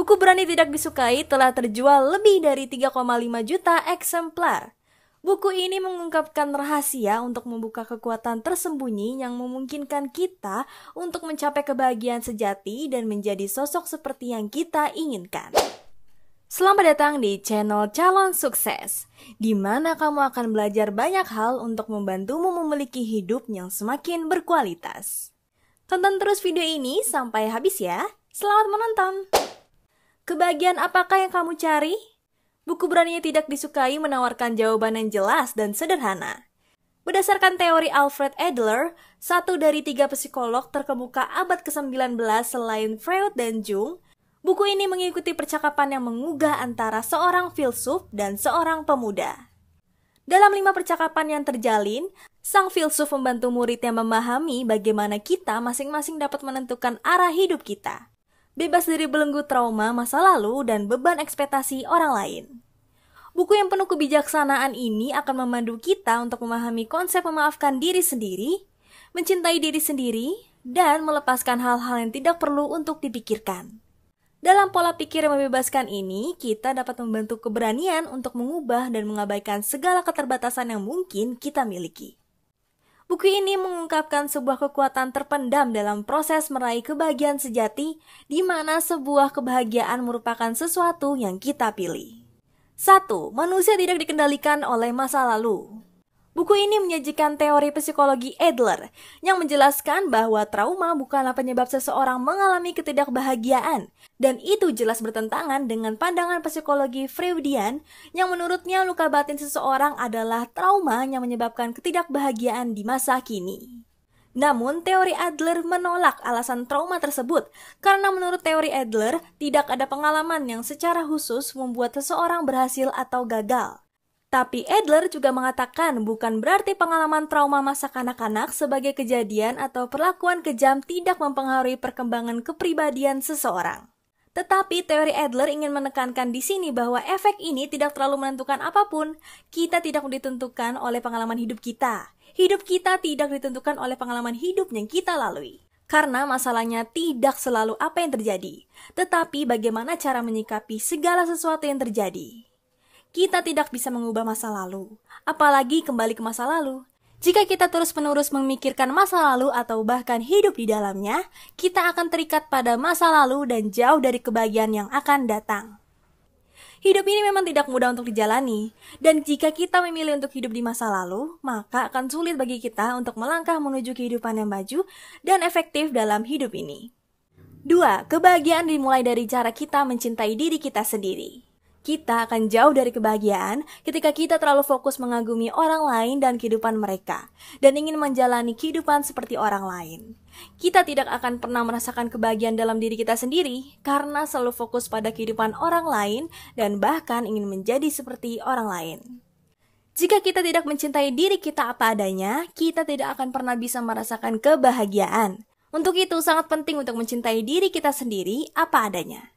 Buku Berani Tidak Disukai telah terjual lebih dari 3,5 juta eksemplar. Buku ini mengungkapkan rahasia untuk membuka kekuatan tersembunyi yang memungkinkan kita untuk mencapai kebahagiaan sejati dan menjadi sosok seperti yang kita inginkan. Selamat datang di channel Calon Sukses, di mana kamu akan belajar banyak hal untuk membantumu memiliki hidup yang semakin berkualitas. Tonton terus video ini sampai habis ya. Selamat menonton! Kebahagiaan apakah yang kamu cari? Buku Berani Tidak Disukai menawarkan jawaban yang jelas dan sederhana. Berdasarkan teori Alfred Adler, satu dari 3 psikolog terkemuka abad ke-19 selain Freud dan Jung, buku ini mengikuti percakapan yang menggugah antara seorang filsuf dan seorang pemuda. Dalam 5 percakapan yang terjalin, sang filsuf membantu muridnya memahami bagaimana kita masing-masing dapat menentukan arah hidup kita, bebas dari belenggu trauma masa lalu dan beban ekspektasi orang lain. Buku yang penuh kebijaksanaan ini akan memandu kita untuk memahami konsep memaafkan diri sendiri, mencintai diri sendiri, dan melepaskan hal-hal yang tidak perlu untuk dipikirkan. Dalam pola pikir yang membebaskan ini, kita dapat membentuk keberanian untuk mengubah dan mengabaikan segala keterbatasan yang mungkin kita miliki. Buku ini mengungkapkan sebuah kekuatan terpendam dalam proses meraih kebahagiaan sejati, di mana sebuah kebahagiaan merupakan sesuatu yang kita pilih. 1. Manusia tidak dikendalikan oleh masa lalu. Buku ini menyajikan teori psikologi Adler yang menjelaskan bahwa trauma bukanlah penyebab seseorang mengalami ketidakbahagiaan, dan itu jelas bertentangan dengan pandangan psikologi Freudian yang menurutnya luka batin seseorang adalah trauma yang menyebabkan ketidakbahagiaan di masa kini. Namun, teori Adler menolak alasan trauma tersebut karena menurut teori Adler tidak ada pengalaman yang secara khusus membuat seseorang berhasil atau gagal. Tapi Adler juga mengatakan bukan berarti pengalaman trauma masa kanak-kanak sebagai kejadian atau perlakuan kejam tidak mempengaruhi perkembangan kepribadian seseorang. Tetapi teori Adler ingin menekankan di sini bahwa efek ini tidak terlalu menentukan apapun. Kita tidak ditentukan oleh pengalaman hidup kita. Hidup kita tidak ditentukan oleh pengalaman hidup yang kita lalui. Karena masalahnya tidak selalu apa yang terjadi, tetapi bagaimana cara menyikapi segala sesuatu yang terjadi. Kita tidak bisa mengubah masa lalu, apalagi kembali ke masa lalu. Jika kita terus-menerus memikirkan masa lalu atau bahkan hidup di dalamnya, kita akan terikat pada masa lalu dan jauh dari kebahagiaan yang akan datang. Hidup ini memang tidak mudah untuk dijalani, dan jika kita memilih untuk hidup di masa lalu, maka akan sulit bagi kita untuk melangkah menuju kehidupan yang maju dan efektif dalam hidup ini. 2. Kebahagiaan dimulai dari cara kita mencintai diri kita sendiri. Kita akan jauh dari kebahagiaan ketika kita terlalu fokus mengagumi orang lain dan kehidupan mereka, dan ingin menjalani kehidupan seperti orang lain. Kita tidak akan pernah merasakan kebahagiaan dalam diri kita sendiri, karena selalu fokus pada kehidupan orang lain dan bahkan ingin menjadi seperti orang lain. Jika kita tidak mencintai diri kita apa adanya, kita tidak akan pernah bisa merasakan kebahagiaan. Untuk itu sangat penting untuk mencintai diri kita sendiri apa adanya.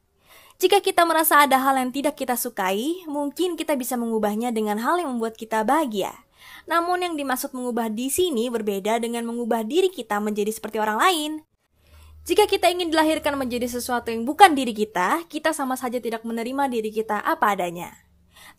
Jika kita merasa ada hal yang tidak kita sukai, mungkin kita bisa mengubahnya dengan hal yang membuat kita bahagia. Namun yang dimaksud mengubah di sini berbeda dengan mengubah diri kita menjadi seperti orang lain. Jika kita ingin dilahirkan menjadi sesuatu yang bukan diri kita sama saja tidak menerima diri kita apa adanya.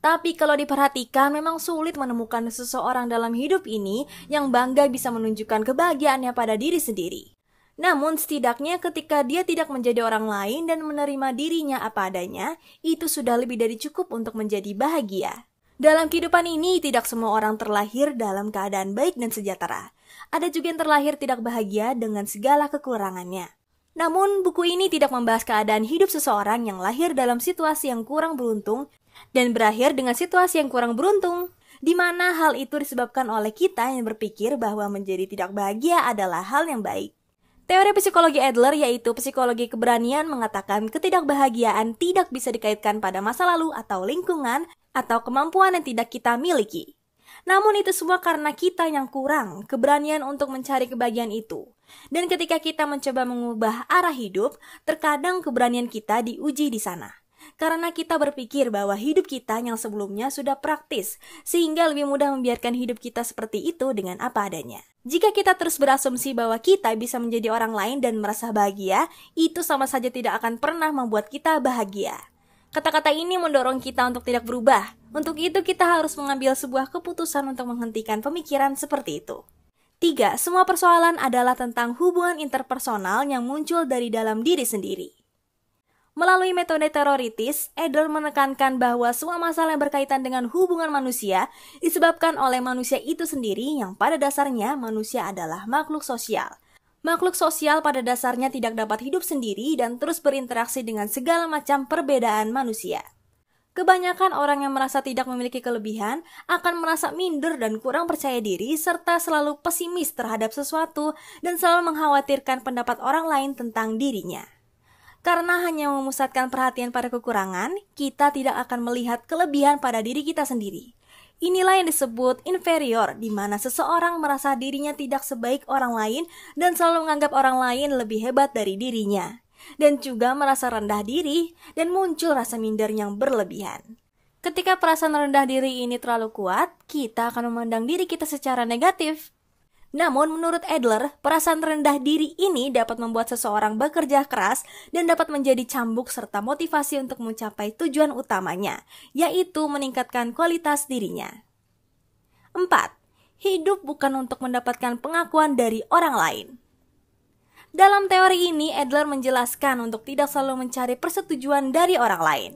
Tapi kalau diperhatikan memang sulit menemukan seseorang dalam hidup ini yang bangga bisa menunjukkan kebahagiaannya pada diri sendiri. Namun setidaknya ketika dia tidak menjadi orang lain dan menerima dirinya apa adanya, itu sudah lebih dari cukup untuk menjadi bahagia. Dalam kehidupan ini tidak semua orang terlahir dalam keadaan baik dan sejahtera. Ada juga yang terlahir tidak bahagia dengan segala kekurangannya. Namun buku ini tidak membahas keadaan hidup seseorang yang lahir dalam situasi yang kurang beruntung dan berakhir dengan situasi yang kurang beruntung, di mana hal itu disebabkan oleh kita yang berpikir bahwa menjadi tidak bahagia adalah hal yang baik. Teori psikologi Adler yaitu psikologi keberanian mengatakan ketidakbahagiaan tidak bisa dikaitkan pada masa lalu atau lingkungan atau kemampuan yang tidak kita miliki. Namun itu semua karena kita yang kurang keberanian untuk mencari kebahagiaan itu. Dan ketika kita mencoba mengubah arah hidup, terkadang keberanian kita diuji di sana. Karena kita berpikir bahwa hidup kita yang sebelumnya sudah praktis, sehingga lebih mudah membiarkan hidup kita seperti itu dengan apa adanya. Jika kita terus berasumsi bahwa kita bisa menjadi orang lain dan merasa bahagia, itu sama saja tidak akan pernah membuat kita bahagia. Kata-kata ini mendorong kita untuk tidak berubah. Untuk itu kita harus mengambil sebuah keputusan untuk menghentikan pemikiran seperti itu. 3. Semua persoalan adalah tentang hubungan interpersonal yang muncul dari dalam diri sendiri. Melalui metode teoritis, Adler menekankan bahwa semua masalah yang berkaitan dengan hubungan manusia disebabkan oleh manusia itu sendiri yang pada dasarnya manusia adalah makhluk sosial. Makhluk sosial pada dasarnya tidak dapat hidup sendiri dan terus berinteraksi dengan segala macam perbedaan manusia. Kebanyakan orang yang merasa tidak memiliki kelebihan akan merasa minder dan kurang percaya diri serta selalu pesimis terhadap sesuatu dan selalu mengkhawatirkan pendapat orang lain tentang dirinya. Karena hanya memusatkan perhatian pada kekurangan, kita tidak akan melihat kelebihan pada diri kita sendiri. Inilah yang disebut inferior, di mana seseorang merasa dirinya tidak sebaik orang lain dan selalu menganggap orang lain lebih hebat dari dirinya. Dan juga merasa rendah diri dan muncul rasa minder yang berlebihan. Ketika perasaan rendah diri ini terlalu kuat, kita akan memandang diri kita secara negatif. Namun menurut Adler, perasaan rendah diri ini dapat membuat seseorang bekerja keras dan dapat menjadi cambuk serta motivasi untuk mencapai tujuan utamanya, yaitu meningkatkan kualitas dirinya. 4. Hidup bukan untuk mendapatkan pengakuan dari orang lain. Dalam teori ini, Adler menjelaskan untuk tidak selalu mencari persetujuan dari orang lain.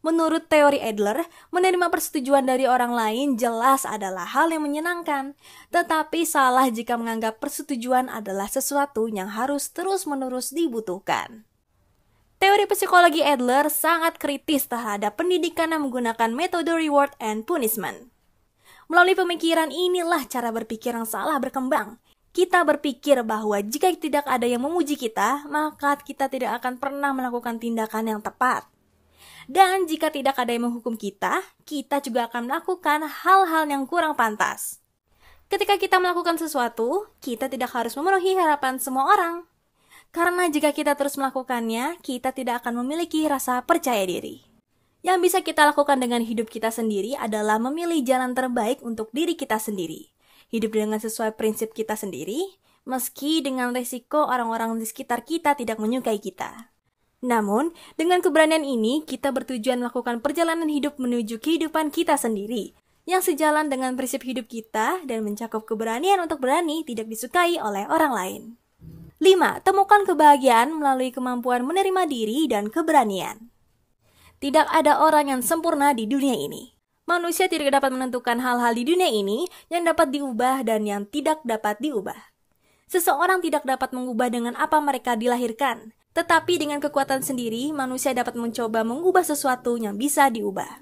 Menurut teori Adler, menerima persetujuan dari orang lain jelas adalah hal yang menyenangkan, tetapi salah jika menganggap persetujuan adalah sesuatu yang harus terus-menerus dibutuhkan. Teori psikologi Adler sangat kritis terhadap pendidikan yang menggunakan metode reward and punishment. Melalui pemikiran inilah cara berpikir yang salah berkembang. Kita berpikir bahwa jika tidak ada yang memuji kita, maka kita tidak akan pernah melakukan tindakan yang tepat. Dan jika tidak ada yang menghukum kita, kita juga akan melakukan hal-hal yang kurang pantas. Ketika kita melakukan sesuatu, kita tidak harus memenuhi harapan semua orang. Karena jika kita terus melakukannya, kita tidak akan memiliki rasa percaya diri. Yang bisa kita lakukan dengan hidup kita sendiri adalah memilih jalan terbaik untuk diri kita sendiri. Hidup dengan sesuai prinsip kita sendiri, meski dengan resiko orang-orang di sekitar kita tidak menyukai kita. Namun, dengan keberanian ini, kita bertujuan melakukan perjalanan hidup menuju kehidupan kita sendiri, yang sejalan dengan prinsip hidup kita dan mencakup keberanian untuk berani tidak disukai oleh orang lain. 5. Temukan kebahagiaan melalui kemampuan menerima diri dan keberanian. Tidak ada orang yang sempurna di dunia ini. Manusia tidak dapat menentukan hal-hal di dunia ini yang dapat diubah dan yang tidak dapat diubah. Seseorang tidak dapat mengubah dengan apa mereka dilahirkan. Tetapi dengan kekuatan sendiri, manusia dapat mencoba mengubah sesuatu yang bisa diubah.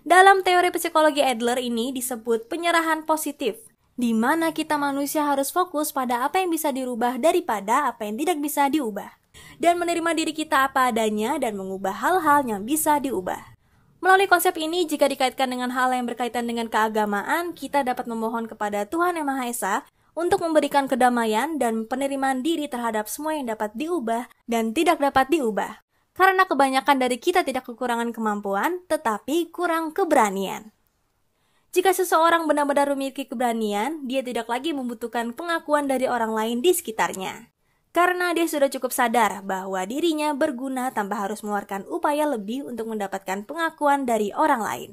Dalam teori psikologi Adler ini disebut penyerahan positif, di mana kita manusia harus fokus pada apa yang bisa dirubah daripada apa yang tidak bisa diubah. Dan menerima diri kita apa adanya dan mengubah hal-hal yang bisa diubah. Melalui konsep ini, jika dikaitkan dengan hal yang berkaitan dengan keagamaan, kita dapat memohon kepada Tuhan Yang Maha Esa untuk memberikan kedamaian dan penerimaan diri terhadap semua yang dapat diubah dan tidak dapat diubah. Karena kebanyakan dari kita tidak kekurangan kemampuan, tetapi kurang keberanian. Jika seseorang benar-benar memiliki keberanian, dia tidak lagi membutuhkan pengakuan dari orang lain di sekitarnya. Karena dia sudah cukup sadar bahwa dirinya berguna tanpa harus mengeluarkan upaya lebih untuk mendapatkan pengakuan dari orang lain.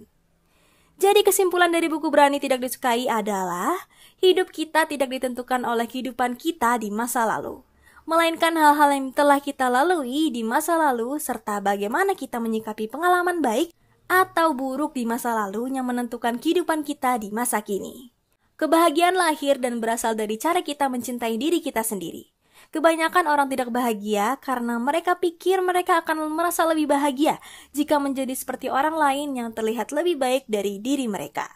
Jadi kesimpulan dari buku Berani Tidak Disukai adalah hidup kita tidak ditentukan oleh kehidupan kita di masa lalu, melainkan hal-hal yang telah kita lalui di masa lalu serta bagaimana kita menyikapi pengalaman baik atau buruk di masa lalu yang menentukan kehidupan kita di masa kini. Kebahagiaan lahir dan berasal dari cara kita mencintai diri kita sendiri. Kebanyakan orang tidak bahagia karena mereka pikir mereka akan merasa lebih bahagia jika menjadi seperti orang lain yang terlihat lebih baik dari diri mereka.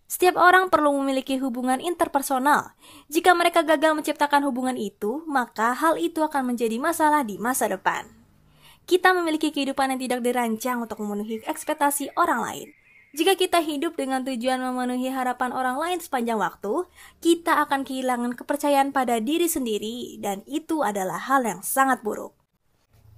Setiap orang perlu memiliki hubungan interpersonal. Jika mereka gagal menciptakan hubungan itu, maka hal itu akan menjadi masalah di masa depan. Kita memiliki kehidupan yang tidak dirancang untuk memenuhi ekspektasi orang lain. Jika kita hidup dengan tujuan memenuhi harapan orang lain sepanjang waktu, kita akan kehilangan kepercayaan pada diri sendiri dan itu adalah hal yang sangat buruk.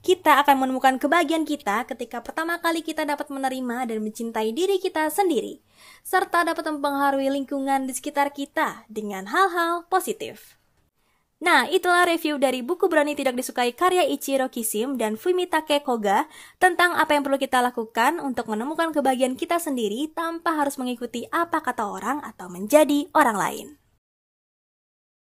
Kita akan menemukan kebahagiaan kita ketika pertama kali kita dapat menerima dan mencintai diri kita sendiri, serta dapat mempengaruhi lingkungan di sekitar kita dengan hal-hal positif. Nah, itulah review dari buku Berani Tidak Disukai karya Ichiro Kishim dan Fumitake Koga tentang apa yang perlu kita lakukan untuk menemukan kebahagiaan kita sendiri tanpa harus mengikuti apa kata orang atau menjadi orang lain.